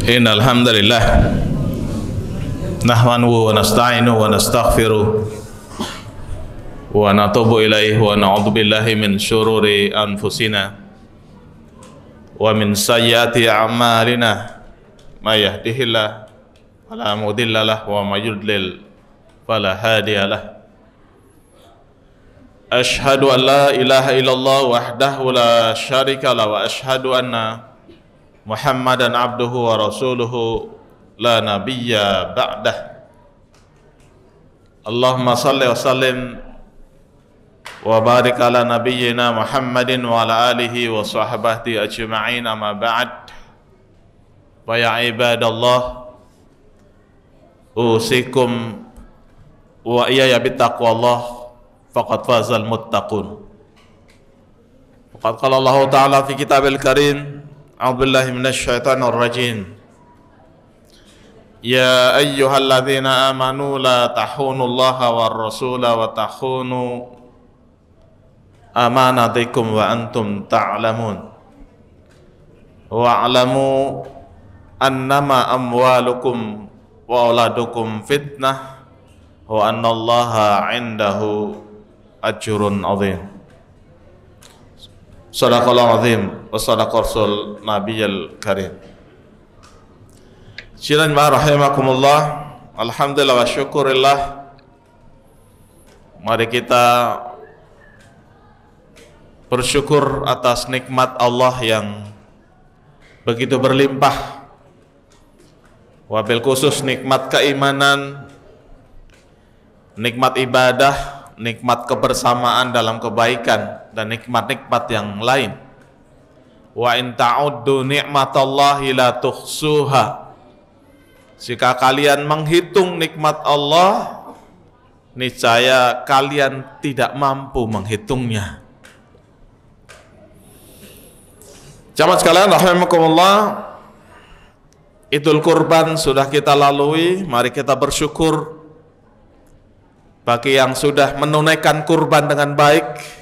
Innal hamdalillah nahmaduhu wa nasta'inuhu wa nastaghfiruh wa natubu ilaihi wa na'udzu billahi min syururi anfusina wa min sayyiati a'malina may yahdihillahu fala mudilla lahu wa may yudlil fala hadiya lahu. Ashhadu an la ilaha illallah wahdahu la syarika lahu wa ashhadu anna Muhammadan abduhu wa rasuluhu la nabiyya ba'dah. Allahumma salli wa sallim wa barik ala nabiyyina Muhammadin wa ala alihi wa sahbihi ajma'in, amma ba'd. Wa ya ibadallah, usikum wa iyaya bittaqwallah faqad fazal muttaqun. Faqad qala Allah ta'ala fi kitabil karim, a'udzubillahi minasyaitonir rajim. Ya ayyuhalladzina amanu la tahunullaha war rasula wa tahunu amanatikum wa antum ta'lamun. Wa'lamu annama amwalukum wa auladukum fitnah wa annallaha 'indahu ajrun 'adzim. Sadaqallahu azim wa sadaqa rasul nabiyil karim. Silan ma rahimakumullah. Alhamdulillah wa syukurillah. Mari kita bersyukur atas nikmat Allah yang begitu berlimpah. Wabil khusus nikmat keimanan, nikmat ibadah, nikmat kebersamaan dalam kebaikan, dan nikmat-nikmat yang lain. Wa in ta'uddu ni'matallahi la tuhsuha. Jika kalian menghitung nikmat Allah, niscaya kalian tidak mampu menghitungnya. Jamaah sekalian rahimakumullah, Idul Kurban sudah kita lalui. Mari kita bersyukur bagi yang sudah menunaikan kurban dengan baik.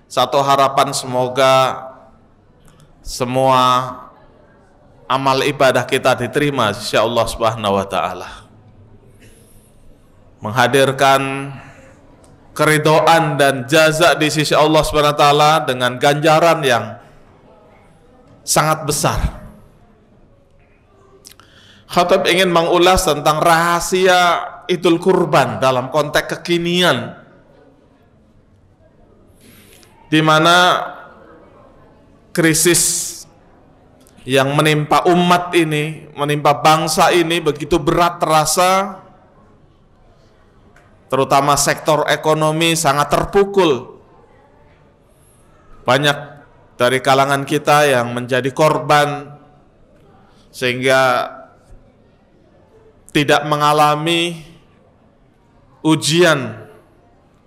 Satu harapan, semoga semua amal ibadah kita diterima insyaallah subhanahu wa ta'ala, menghadirkan keridhaan dan jaza di sisi Allah subhanahu wa ta'ala dengan ganjaran yang sangat besar. Khatib ingin mengulas tentang rahasia Idul Kurban dalam konteks kekinian, di mana krisis yang menimpa umat ini, menimpa bangsa ini begitu berat terasa, terutama sektor ekonomi sangat terpukul. Banyak dari kalangan kita yang menjadi korban sehingga tidak mengalami ujian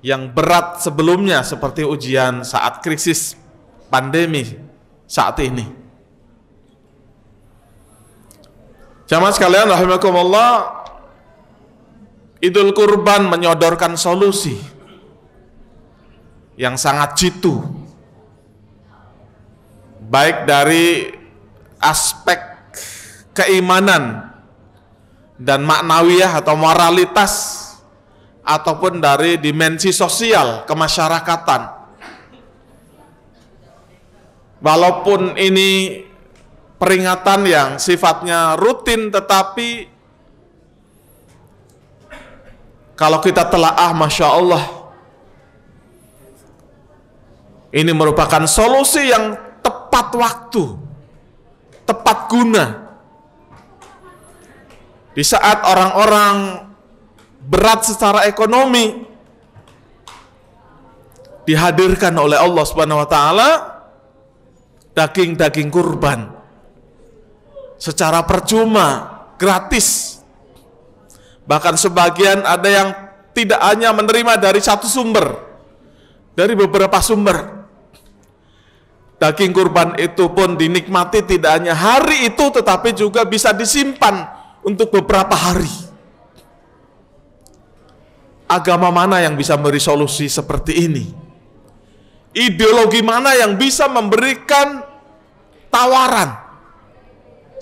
yang berat sebelumnya seperti ujian saat krisis pandemi saat ini. Jamaah sekalian rahimakumullah, Idul Kurban menyodorkan solusi yang sangat jitu, baik dari aspek keimanan dan maknawiyah atau moralitas, ataupun dari dimensi sosial kemasyarakatan. Walaupun ini peringatan yang sifatnya rutin, tetapi kalau kita telaah, Masya Allah, ini merupakan solusi yang tepat waktu, tepat guna. Di saat orang-orang berat secara ekonomi, dihadirkan oleh Allah Subhanahu wa ta'ala daging-daging kurban secara percuma, gratis. Bahkan sebagian ada yang tidak hanya menerima dari satu sumber, dari beberapa sumber. Daging kurban itu pun dinikmati tidak hanya hari itu, tetapi juga bisa disimpan untuk beberapa hari. Agama mana yang bisa memberi solusi seperti ini? Ideologi mana yang bisa memberikan tawaran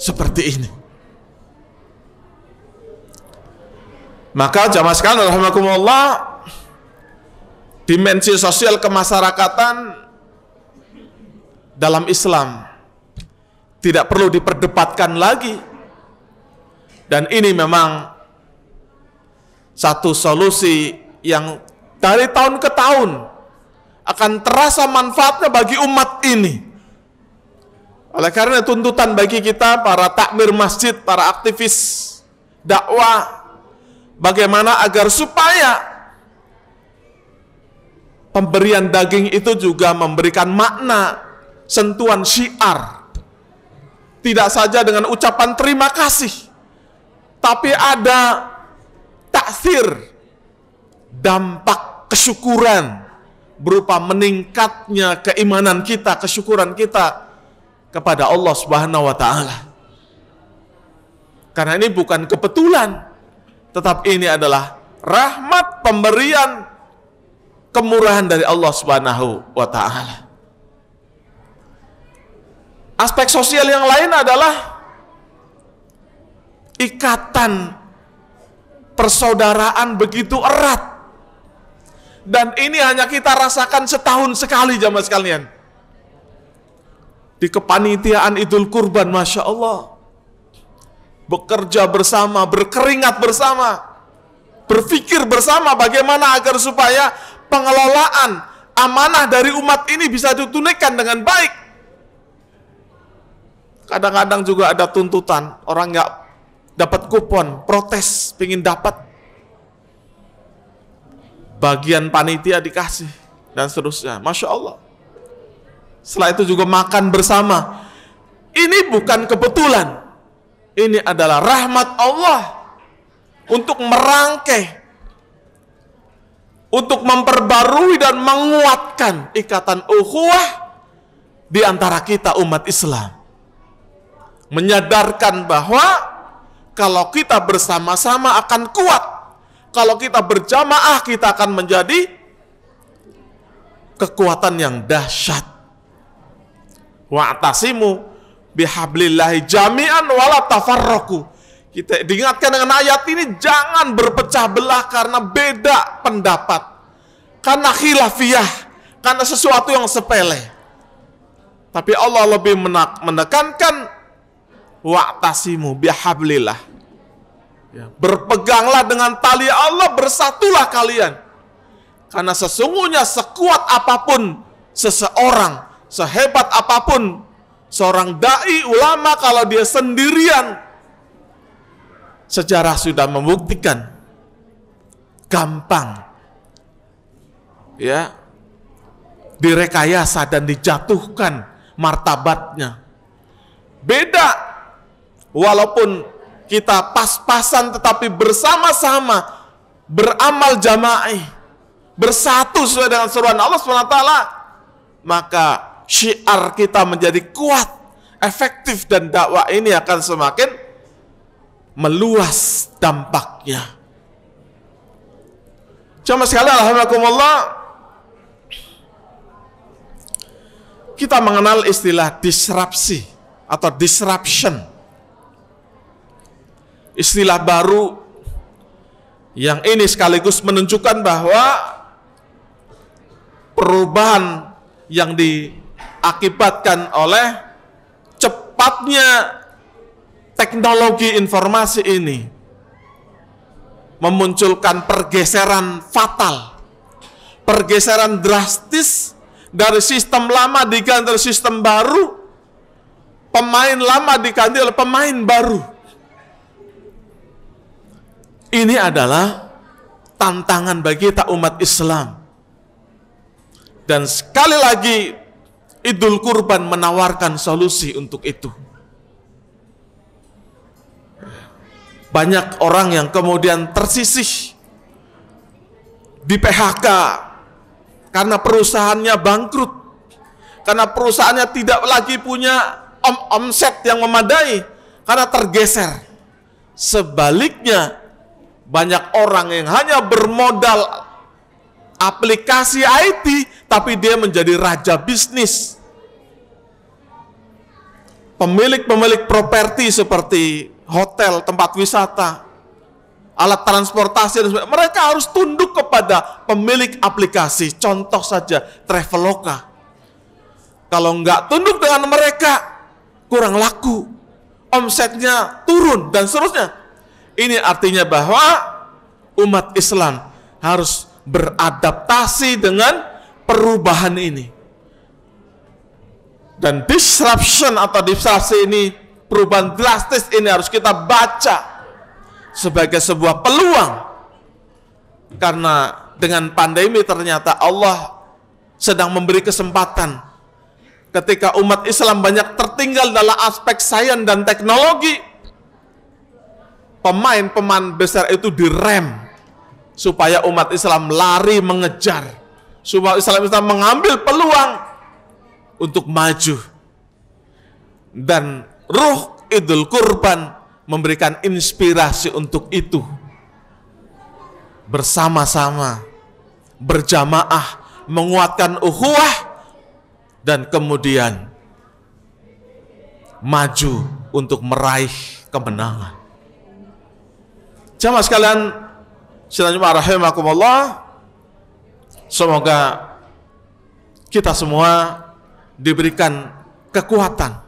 seperti ini? Maka jamaah sekalian rahimakumullah, dimensi sosial kemasyarakatan dalam Islam tidak perlu diperdebatkan lagi, dan ini memang satu solusi yang dari tahun ke tahun akan terasa manfaatnya bagi umat ini. Oleh karena tuntutan bagi kita para takmir masjid, para aktivis dakwah, bagaimana agar supaya pemberian daging itu juga memberikan makna, sentuhan syiar. Tidak saja dengan ucapan terima kasih, tapi ada taksir, dampak kesyukuran berupa meningkatnya keimanan kita, kesyukuran kita kepada Allah Subhanahu wa taala. Karena ini bukan kebetulan, tetapi ini adalah rahmat pemberian kemurahan dari Allah Subhanahu wa taala. Aspek sosial yang lain adalah ikatan persaudaraan begitu erat. Dan ini hanya kita rasakan setahun sekali jamaah sekalian. Di kepanitiaan Idul Kurban, Masya Allah, bekerja bersama, berkeringat bersama, berpikir bersama bagaimana agar supaya pengelolaan amanah dari umat ini bisa ditunaikan dengan baik. Kadang-kadang juga ada tuntutan, orang nggak dapat kupon, protes, pingin dapat, bagian panitia dikasih, dan seterusnya. Masya Allah. Setelah itu juga makan bersama. Ini bukan kebetulan, ini adalah rahmat Allah untuk merangkai, untuk memperbarui dan menguatkan ikatan ukhuwah di antara kita umat Islam. Menyadarkan bahwa kalau kita bersama-sama akan kuat, kalau kita berjamaah kita akan menjadi kekuatan yang dahsyat. Wa'tasimu bihablillahi jami'an wala tafarraqu. Kita diingatkan dengan ayat ini, jangan berpecah belah karena beda pendapat, karena khilafiyah, karena sesuatu yang sepele. Tapi Allah lebih menekankan wa'tasimu bihablillah. Ya, berpeganglah dengan tali Allah, bersatulah kalian. Karena sesungguhnya sekuat apapun seseorang, sehebat apapun seorang dai ulama, kalau dia sendirian, sejarah sudah membuktikan gampang ya direkayasa dan dijatuhkan martabatnya. Beda walaupun kita pas-pasan tetapi bersama-sama beramal jama'i, bersatu sesuai dengan seruan Allah SWT, maka syiar kita menjadi kuat, efektif, dan dakwah ini akan semakin meluas dampaknya. Jamaah sekalian, alhamdulillah, kita mengenal istilah disrupsi atau disruption. Istilah baru yang ini sekaligus menunjukkan bahwa perubahan yang diakibatkan oleh cepatnya teknologi informasi ini memunculkan pergeseran fatal, pergeseran drastis dari sistem lama diganti oleh sistem baru, pemain lama diganti oleh pemain baru. Ini adalah tantangan bagi kita umat Islam. Dan sekali lagi Idul Kurban menawarkan solusi untuk itu. Banyak orang yang kemudian tersisih, di PHK karena perusahaannya bangkrut, karena perusahaannya tidak lagi punya omset yang memadai, karena tergeser. Sebaliknya, banyak orang yang hanya bermodal aplikasi IT, tapi dia menjadi raja bisnis. Pemilik-pemilik properti seperti hotel, tempat wisata, alat transportasi dan sebagainya, mereka harus tunduk kepada pemilik aplikasi. Contoh saja Traveloka. Kalau nggak tunduk dengan mereka, kurang laku, omsetnya turun dan seterusnya. Ini artinya bahwa umat Islam harus beradaptasi dengan perubahan ini. Dan disruption atau disrupsi ini, perubahan drastis ini harus kita baca sebagai sebuah peluang. Karena dengan pandemi ternyata Allah sedang memberi kesempatan. Ketika umat Islam banyak tertinggal dalam aspek sains dan teknologi, pemain-pemain besar itu direm supaya umat Islam lari mengejar, supaya Islam mengambil peluang untuk maju. Dan Ruh Idul Kurban memberikan inspirasi untuk itu. Bersama-sama, berjamaah, menguatkan ukhuwah, dan kemudian maju untuk meraih kemenangan. Jamaah sekalian, rahimakumullah, semoga kita semua diberikan kekuatan,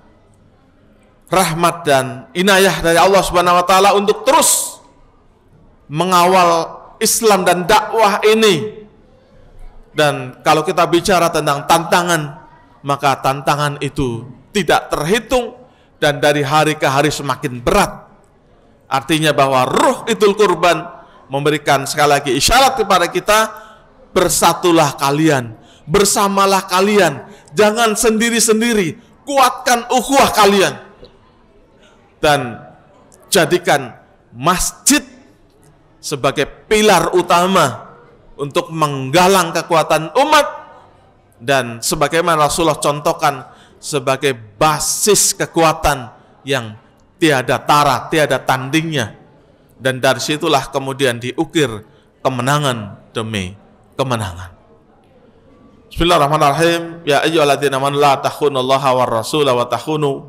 rahmat dan inayah dari Allah Subhanahu wa taala untuk terus mengawal Islam dan dakwah ini. Dan kalau kita bicara tentang tantangan, maka tantangan itu tidak terhitung dan dari hari ke hari semakin berat. Artinya bahwa Ruh Idul Kurban memberikan sekali lagi isyarat kepada kita, bersatulah kalian, bersamalah kalian, jangan sendiri-sendiri, kuatkan ukhuwah kalian, dan jadikan masjid sebagai pilar utama untuk menggalang kekuatan umat, dan sebagaimana Rasulullah contohkan sebagai basis kekuatan yang tiada tara, tiada tandingnya. Dan dari situlah kemudian diukir kemenangan demi kemenangan. Bismillahirrahmanirrahim. Ya ayyuhalladzina amanu la takhunullaha war rasula wa takhunu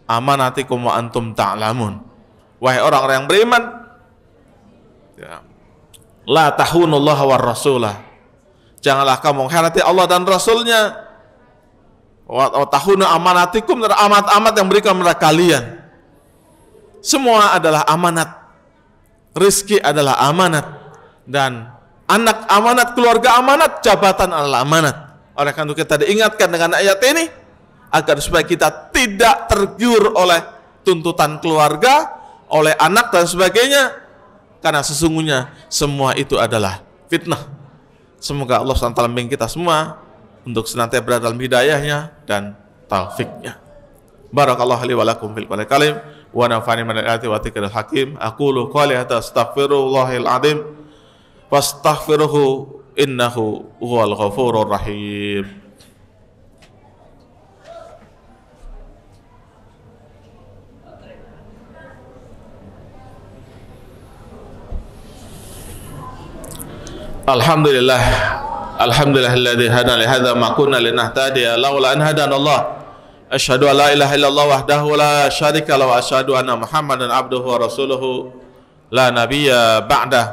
amanatikum wa antum ta'lamun. Wahai orang-orang yang beriman, ya, la takhunullaha war rasula, janganlah kamu mengkhianati Allah dan Rasulnya. Wa takhunu amanatikum, dan amanat-amanat yang berikan kepada kalian. Semua adalah amanat. Rizki adalah amanat, dan anak amanat, keluarga amanat, jabatan adalah amanat. Oleh karena itu kita diingatkan dengan ayat ini agar supaya kita tidak tergiur oleh tuntutan keluarga, oleh anak dan sebagainya, karena sesungguhnya semua itu adalah fitnah. Semoga Allah SWT membimbing kita semua untuk senantiasa berada dalam hidayahnya dan taufiknya. Barakallahu li wa lakum fil Qur'anil karim wa nafa'ani min al-ayati wa dzikril hakim. Aqulu qali hadza astaghfirullahal azim wastaghfiruhu innahu huwal ghafurur rahim. Alhamdulillah, alhamdulillahilladzi hadana li hadza ma kunna linahtadiya laula an hadanallah. Asyhadu an la ilaha illallah wahdahu la syarika lahu wa asyhadu anna Muhammadan abduhu wa rasuluhu la nabiyya ba'dah.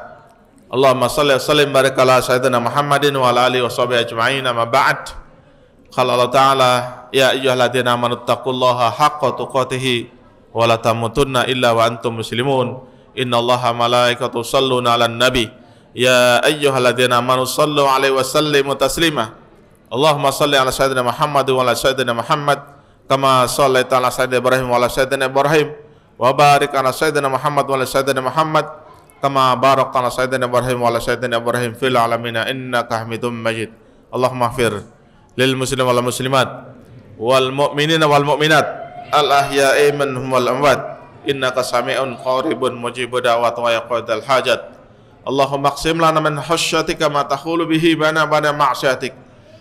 Allahumma shalli wa sallim barik ala sayyidina Muhammadin wa ala alihi wa sahbihi ajma'in. Amma ba'd. Qala Allah ta'ala, ya ayyuhalladzina amanu taqullaha haqqa tuqatih wa la tamutunna illa wa antum muslimun. Innallaha malaikatahu yusholluna 'alan nabi. Ya ayyuhalladzina amanu shallu 'alaihi wa sallimu taslima. Allahumma shalli ala sayyidina Muhammad wa ala sayyidina Muhammad kama shallaita ala sayyidina Ibrahim wa ala sayyidina Ibrahim, wa barik ala sayyidina Muhammad wa ala sayyidina Muhammad kama barakta ala sayyidina Ibrahim wa ala sayyidina Ibrahim fil alamin innaka Hamidum Majid. Allahumma ighfir lil muslimin wal muslimat wal mu'minina wal mu'minat al ahya'i minhum wal amwat innaka sami'un qaribun mujibud da'wat wa yaqdal hajat. Allahumma aqsim lana min khashyatika ma tahulu bihi bana ma'syatik,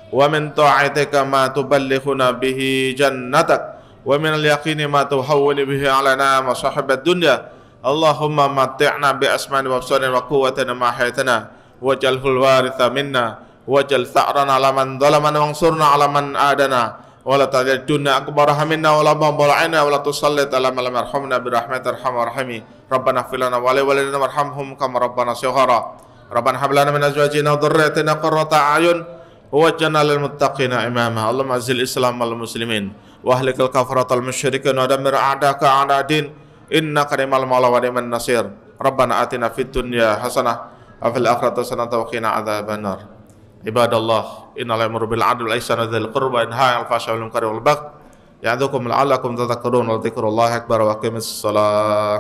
wa min ta'atika ma tuballighuna bihi jannatak, wa min al-yaqini ma tuhawwinu bihi 'alana masahibad dunya. Allahumma matti'na bi asmani wa absarina wa quwwatina ma hayatana waj'alhul waritha minna waj'al tha'rana 'ala man zalamana wansurna 'ala man adana ولا تجعل الدنيا أكبر همنا ولا مبلغ علمنا ولا تسلط على من لم يرحمنا برحمتك أرحم الراحمين ربنا اغفر لنا ولوالدينا وارحمهم كما ربنا صغارا ربنا هب لنا من أزواجنا وذرياتنا قرة أعين واجعلنا للمتقين إماما اللهم أعز الإسلام والمسلمين واهلك الكفرة المشركين ودمر أعداءك أعداء الدين إنك نعم المولى ونعم النصير ربنا آتنا في الدنيا حسنة وفي الآخرة حسنة وقنا عذاب النار عباد الله إن الله يأمر بالعدل والإحسان وذي القربى وينهى عن الفحشاء والمنكر والبغي يعظكم لعلكم تذكرون وذكر الله أكبر وأقيموا الصلاة